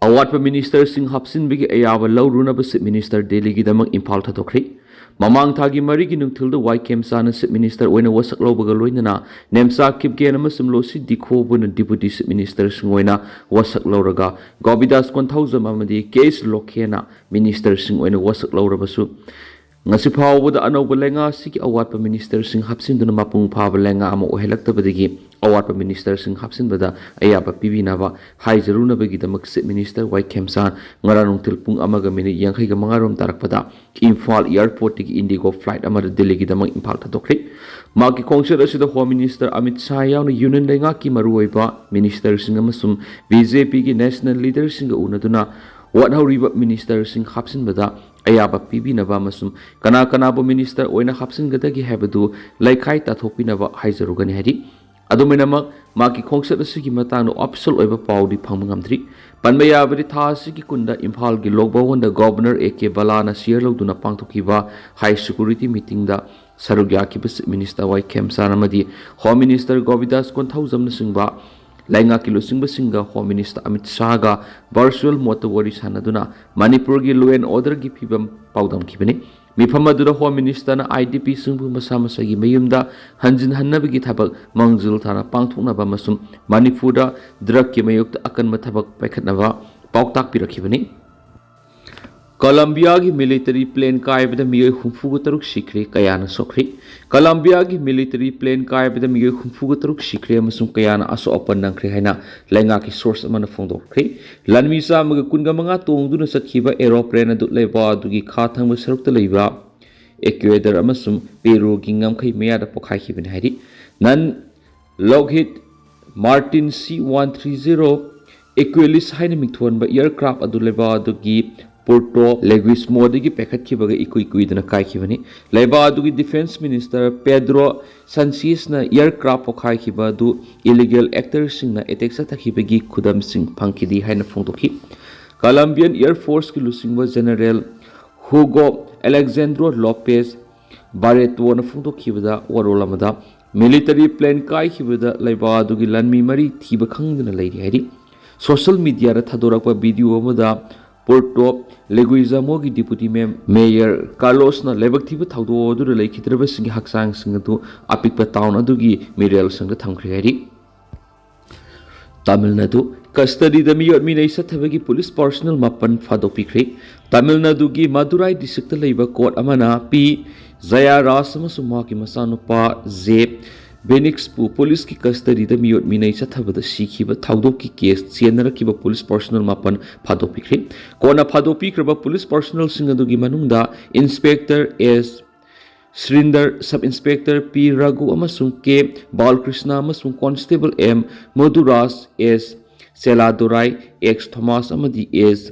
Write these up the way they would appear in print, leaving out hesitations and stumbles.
Awatpa Minister Singh Hapsin Bigi Ayaba Laurunaba Sip Minister Delhi Gidamang Impal Tatokri. Mamang Tagi Marigi Nuntil White Kemsana Sip Minister when a wasak Lobagaloina, Nemsa Kip Ganamisum Losi Dikobun and Deputy Sip Minister Singwena, Wasak Lauraga, Gobidas 1000 Mamadi, Case Lokena, Minister Singh when a wasak Laurabasu. Ngasipaw with the Anobalenga, Siki Awatpa Minister Singh Hapsin to Mapung Pavalenga Amo Helakta Badigi, Awatpa Minister Singh Hapsin Bada, Ayapa Pivinava, Haizaruna Begita Maxit Minister, White Kemsan, Naranung Tilpung Amagamini, Yankiga Mangarum Tarakpada, Imphal Airport Indigo Flight Amada Delegidamang Impalta Dokri, Maki Kongshara the Home Minister Amit Sayan, Union Lengaki Maruiba, Minister Singamasum, VJP National Leader Singa Unaduna, what how Riba Minister Singh Hapsin Bada. Ayaba pibi nava masum kana bo minister oina hapsin gadagi habadu laikhai tathopi nava haizarugani hadi aduminama maki khongsat asigi matano official oiba paudi phangmangamdri panbaya bari tha asigi kunda imphal gi lokba wonda governor AK Balana share loduna pangthokiba high security meeting da sarugya ki minister Wai Kemsana madi home minister Govidas 1000 singba Lainga kilo singba singa Home Minister Amit Siraga virtual motawari sanaduna Manipur gi law and order gi phibam paudam kibani mifamadura Home Minister na IDP singbu masama gi mayumda hanjin hannabagi thabak mangzul thana pangthokna ba masum Manipura drug ki mayukta akan mathabak paikhatnaba pauktak pirakhibani Colombia ki military plane kaibada miyoi humfugu taruk sikre kayana sokri Colombia ki military plane kaibada miyoi humfugu taruk sikre amasung kayana aso open nangkre haina lenga ki source amana phongdokre lanmisa maga kunga manga tongduna sakhiba aeroplane adu leba adugi kha thangba sarukta leiba Ecuador amasung Peru ki ngamkhai meyada pokhai khibani hairi nan Lockheed Martin C-130 Equilis haina mingthon ba aircraft adu leba adugi Porto Leguis Modigi Pekat Kibaga Ikui Dana Kai Kibani, Lebadu Defense Minister Pedro Sanchez na aircraft Pokai Kibadu illegal actors sing na eteksa takibagi Khudong sing Pankidi Haina Fondoki, Colombian Air Force Kilusingwa General Hugo Alexandro Lopez Barreto na Fondokibada Warolamada, military plane Kai Kibada Lebadu Lanmi Mari Tibakang na Lady Hedi, social media Tadoraka video Mada. Porto Leguizamo ki deputy mayor Carlos na lebak thiba thaudo du lei khitraba sing haksang sing tu apikpa town adugi mirel sang thamkhri hari Tamil Nadu custody da miyot mi nei sathabagi police personnel mapan phadopikre Tamil Nadu gi Madurai district leiba court amana P Jaya Rasama suma ki masanupa Zeb Benixpu police ki custody da miyot minai chathabada sikhiba thaudo ki case chenarakiba police personnel mapan phadopikre kona phadopikra police personnel singadugi manungda inspector S Srinder sub inspector P Raghu amasung K Balkrishna amasung constable M Madhuras S Seladurai X Thomas amadi S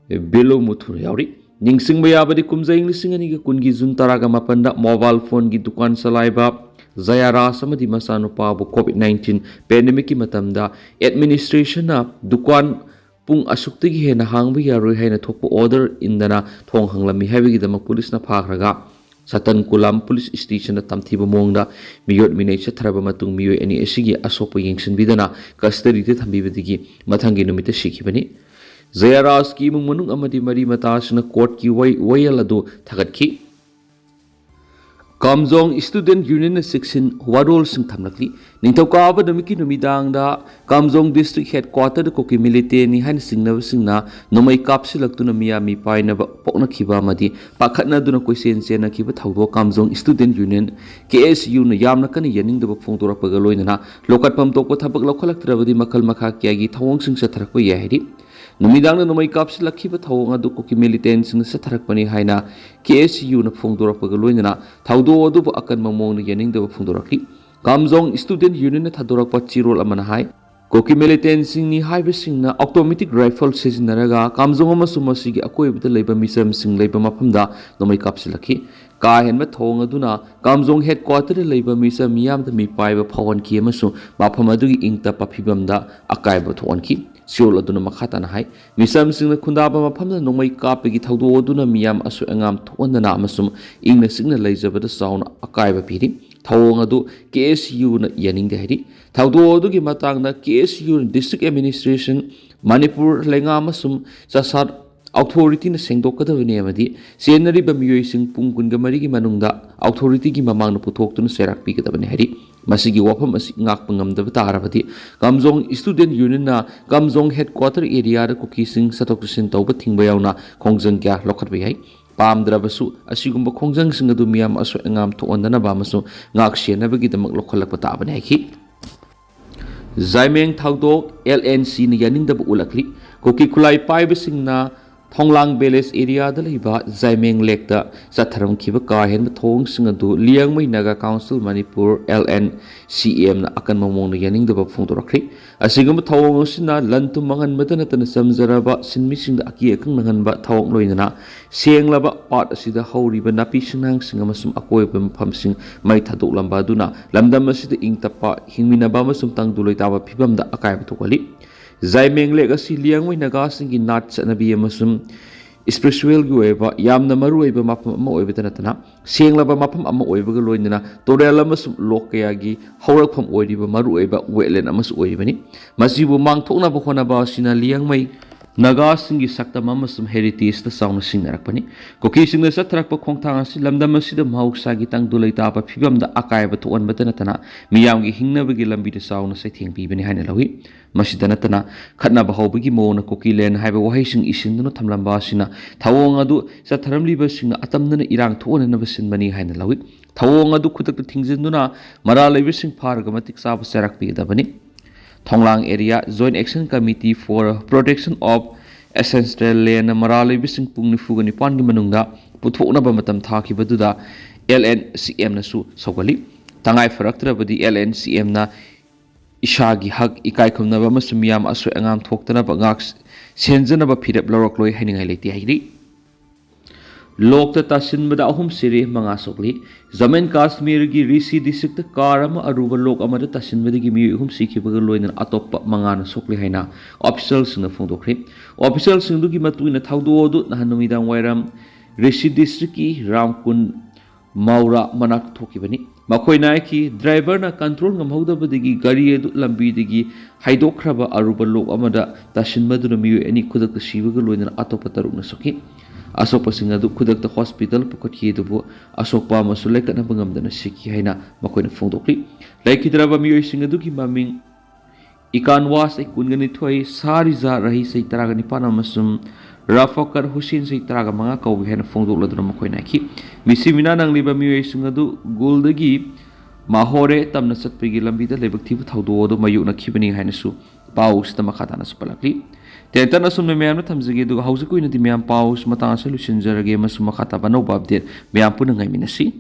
Belo Muthur yauri ningsing bayabadi kumjaing lisingani ga kungi jun taraga mapanda mobile phone gi dukan salaiba Zayara samadi masanupa bu COVID-19 pandemic ki matamda administration na dukan pung asuktigi hena hangba yaroi haina thokpo order indana thong hanglami habigi dama police na phakraga Satan Kulam police station na tamthiba mongda miyot minai chathraba matung miyoi ani asigi asopo yengsin bidana custody te thambibadigi mathangi numita sikhibani Zayara scheme munung amadi mari matasna court ki wayaladu thagatki Kamjong Student Union Section Warol Sing Thamlakli Ningtauka Abadamiki Numidangda Kamjong District Headquarter the Koki Milite ni Han Singna Singna Nomai Kapsilak Tunamia Mi Paina Pokna Kiba Madi Pakatna Duna Koisen Sena Kiba Taudo Kamjong Student Union KSU na Yamna Kani Yaning the Pongtora Pagaloina Lokat Pam Toko Tabak Lokalak Travadi Makal Makaki Tawong Sing Satarako Yahidi Numidang na numay kapsilaki ba tawong adu koki militants na sa tarakpani haina KSU na phongdora pagaloy na tawdo adu ba akan mamong na yaning daw phongdorakli Kamjong Student Union na tadorak pa chirol amanahay koki militants ni haiba sing na automatic rifle sizinaraga Kamjong amasumasi gi akoy bita leiba misam sing leiba mapamda numay kapsilaki kahen ma thong aduna Kamjong headquarter leiba misam miyam da mi paiba phawan ki amasu mapam adu gi ingta papibamda akai ba thon ki Siol aduna makata na hai misam sing na khundaba maphamda nomai kapegi thaudo aduna miyam asu angam thonda na amasum ingna singna leijabada sauna akaiba piri thawong adu KSU na yaning de hari thawdo adu gi matang na KSU district administration Manipur lenga masum sasar authority na sengdok kadavani amadi senari bamiyoi sing pung kunga mari gi manungda authority gi mamang na puthok tun serak pi kadavani hari masigi wafam asi ngak pangamdaba tarabati kamjong student union na kamjong headquarter area da kuki sing satok sin tawba thingba yauna khongjang kya lokhat bai hai pamdrabasu asigumba khongjang sing adu miyam aso engam to ondana ba masu ngak senabagi damak lokhalak pa tabani hai ki Zaimeng Thagdok LNC ni yaning daba ulakli kuki kulai pai bising na Thonglang Beles area da leiba Zaimeng Lake da satharam khiba ka hen thong sing adu Liangmai Naga Council Manipur LNCM na akan mamong na yaning daba phongdorakri asigum thawong sina lantu mangan madana tan samjaraba sinmi sing da aki akang nangan ba thawong loinana senglaba part asida horiba napi sinang sing amasum akoi bam pham sing mai thadok lamba duna lamdam asida ingtapa hingmina ba masum tang duloi taba phibam da akai batukali Zaimeng Lake asi Liangmai Naga singi nat chanabi amasum spiritual gi oiba yamna maru oiba mapam ama oiba tanatana senglaba mapam ama oiba ga loinana torel amasum lokaya gi haurakpham oiriba maru oiba wetland amas oibani masibu mangthokna bkhona ba sina Liangmai Naga singi saktam amasum heritage ta sauna singnarakpani koki singna satharakpa khongthang asi lamdam asida mahuksa gi tang dulai ta pa phibam da akai ba thuan batanatana miyam gi hingnaba gi lambi da sauna sai thengpi bani haina lawi masidanatana khatna ba hobagi mona koki len haiba wahai sing isinduna thamlamba sina thawong adu satharam liba singna atamnana irang thuana na basin bani haina lawi thawong adu khutak thingjinduna mara leiba sing pharga matik sab sarak pi da bani Thonglang area Joint Action Committee for Protection of Ancestral Land Maralai bising pung ni fuga ni pan gi manungda puthokna ba matam thakibaduda LNCM na su sokali tangai faraktra badi LNCM na ishagi hak ikai khumna ba masumiyam asu angam thoktana ba ngak senjana ba phirap lorok loi haningai leti hairi Lokta tasin bada ahum siri manga sokli Zaman Kashmir gi Rishi district karama aruba lok amada tasin bada gi mi hum sikhi baga loinan atoppa manga na sokli haina officials na phongdokre officials sindu gi matuina thawdo du nahanumi dang wairam Rishi district ki Ramkun Maura manak thokibani makoina ki driver na control ngamhauda badigi gari edu lambi digi haidokraba aruba lok amada tasin badu na mi ani khudak sibaga loinan atoppa taruk na soki Asok singa du kudak ta hospital pukot ki dubu asok pa masulai kana bangam dana siki haina makoina phongdokli laiki draba mi singa du ki maming ikanwas ai kungani thoi sariza rahi sei taragani pana masum Rafakar Hussein sei taraga manga kau bi haina phongdokla duna makoina ki misimina nang liba mi singa du goldagi mahore tamna satpegi lambi da lebak thibu thawdo do mayuk na khibani haina su paus ta makhata na supalakli Tentan asum na mayam na thamjage du hausa ko ina di mayam paus matang sa lusinjarage mas makata ba no update mayam po na ngay minasi